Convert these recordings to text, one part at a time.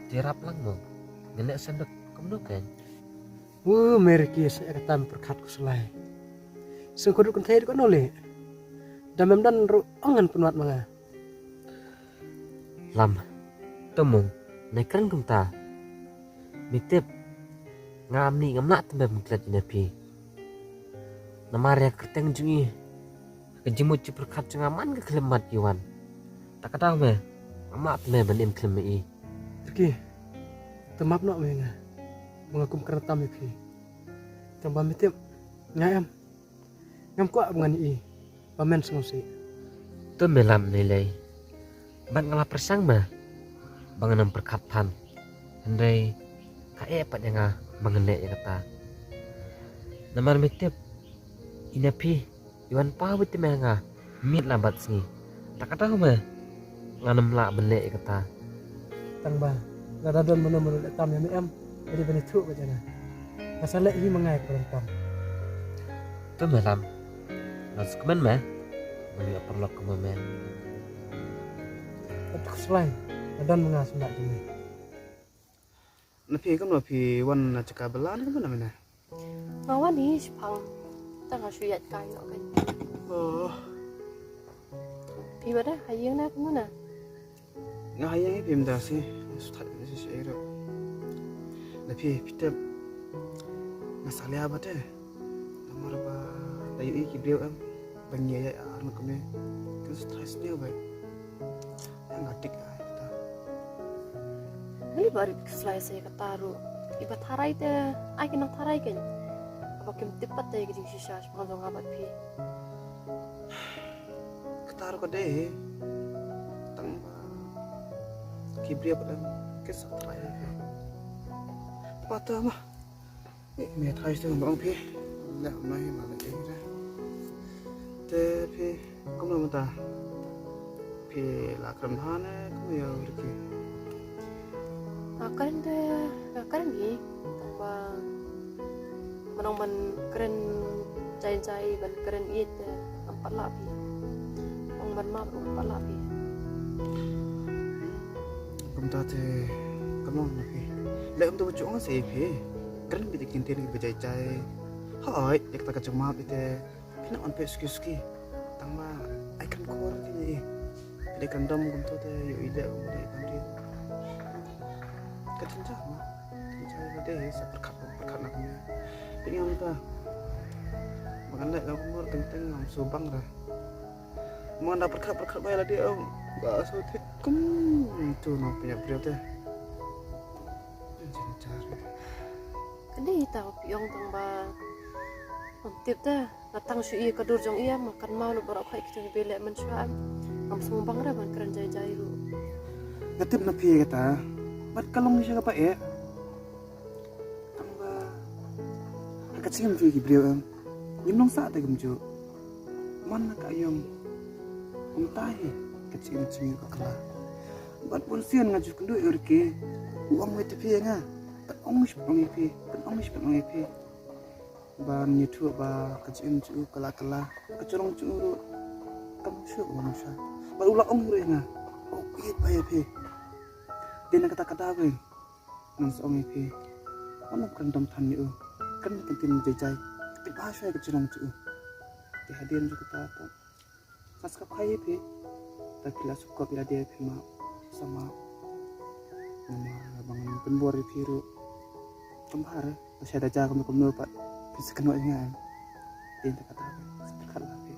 Tirap lang mo. Ngelak sandok kamu kan. Meriki saya kata perkatku selai. Sengkoduk kan saya noleh. Damam dan angan penuat manga. Lam. Temung. Naikran kumta. Mitip. Ngam ni ngamnak tembe muklat inapi. Namarya kerteng jungi. Kejimut ciperkat cengaman ke kelemat iwan. Tak kata me. Ngamak tembe benim kelemai. Riki. Temap nak menga. Mengakum kerana tamu pi. Tambah mitip. Ngayam. Ngam kuat mengani. Pamen sengosi. Tembe lam nilai. Ban ngalah persang mah. Banganam perkapan. Hendai kae pat yang mengenek ya kata. Namar mitip. Inapi. Iwan pa witi menga. Mit lambat singi. Tak kata mah. Nganam la belek ya kata. Tambah. Radon mana-mana tam yang am. Jadi bani truk macam mana. Masalah ini mengai perentam. Tembe lam. Nas kemen mah. Melihat perlu kemen. Tapi selain. Radon mengasih nak ini. Napi kan napi wan cakap belan kan mana mana. Mawan ni sepang. Tengah suyat kain nak kan. Oh, Pi pada hayang nak mana? ngayang ini pemda sih. Sudah ini sih era. Napi kita masalah apa deh? Namar apa? Dari ini kibriu am. Banyak ya anak kami. Terus stres dia baik. Yang ngadik kita. Ini baru keselai saya ketaru. Ibat harai teh, ay kinang harai kan. Apa kim tipat teh gini sisa sepang dong abat pi. Ketaruh ke deh. Tang kibriu pada kisah terakhir. Patah mah. Mẹ thay cho bọn phi lẹo này mà lại cái ra thế phi cũng là một ta phi là cầm han ấy cũng nhiều được kì Karen teh, karen ni. Tambah manong man keren cai ban keren it empat lapi. Ong ban map empat lapi. cũng ta thì cũng là phi lẹo tôi chỗ nó gì phi kan bisa kintin berjaya hai ya kita kacau maaf itu pina on pes ski tangma ikan kor ini jadi kandam kunto te yo ide umur ikan dia kacau mah kacau deh seperkat nak punya ini am ta makan lek aku umur tenteng am subang dah mau dapat perkat bayar dia om gak sotik kum itu no punya beliau teh cari Kini tahu piong tambah. Tiap teh datang sui kadur jong iya makan malu baru kai kita belek mencuam. Am sumbang dah ban keren jai lu. ngetip napi kata bat kalong siya apa ya tambah agak sih mesti kibriu am yum nong saat agak maju mana kak yum tahi kecil kecil kak lah bat pun sian ngaju kendu urke uang wetip ya nga bat ongish pengipi ban nyetu ba kecil kecil kala kecorong curu kamu sih uang sah bat ulah ong ure nga oh iya bayar pe dia nak kata-kata apa nang seorang ipi kamu kan dom tan ni kan kentin jajai tapi bahasa ke curang cu di hadirin juga kata apa saskap kai ipi tapi lah suka bila dia ipi ma sama nama bangun penbor ipi ru kembar masih ada jaga kamu kamu dapat bisa kenal dengan dia nak kata apa seperti lah ipi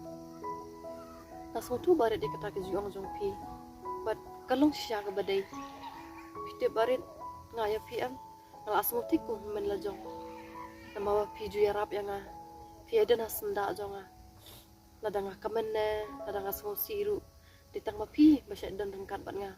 Langsung tu barit dia kata ke jong pi. But kalong siya ke badai. Pite barit ngaya pi am. Ngala asmo tiku men la jong. Nama pi ju ya rap yang pi ada na senda jong ladang kamen ne ladang asmo siru. Ditang ma pi basya dan rengkat bat nga.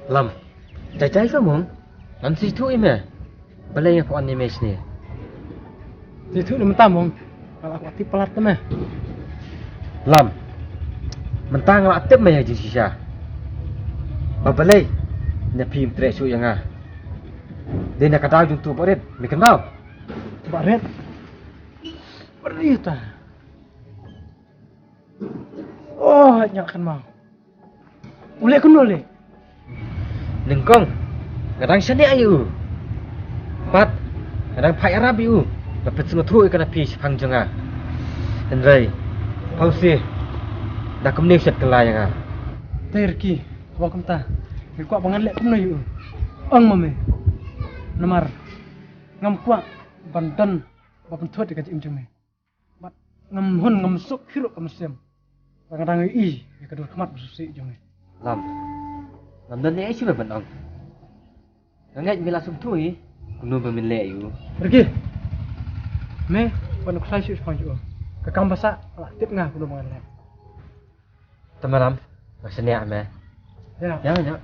Lam, jai ka mong? Lam si tu ime. Balai nga ko animes ni. Itu ni mentamong. Kalau aku ati pelat ke meh. Lam, mentang nga atip maya jin sisa. Babalai, na pim tre su yang ah. Dia nak kata jung tu parit, mi kenal. Coba red. Beri ta. Oh, nyakan mau. Ule kuno le. Nengkong, ngadang sani ayu. Pat, ngadang pai Arab yu. Dapat semua tu ikan api sepang jengah. Andrai, kau sih, dah kemana set kelai yang ah. Terki, awak kemta. Kuat bangan lek kuno yu. Ang mame. Namar. Ngam kuat bandan bapan tuat dekat im jeme. Bat ngam hun ngam suk hiruk kam sem. Kadang-kadang i, ya kedua kemat bersusi jeme. Lam, lam dan ni asyik beban ang. Ngangat bila sum tu i, kuno bermilai yu. Pergi. Me, panu kusai sih sepang juga. Kekam basa, lah tip ngah kuno bangan lek. Temaram, masih ame. Ya. Ya.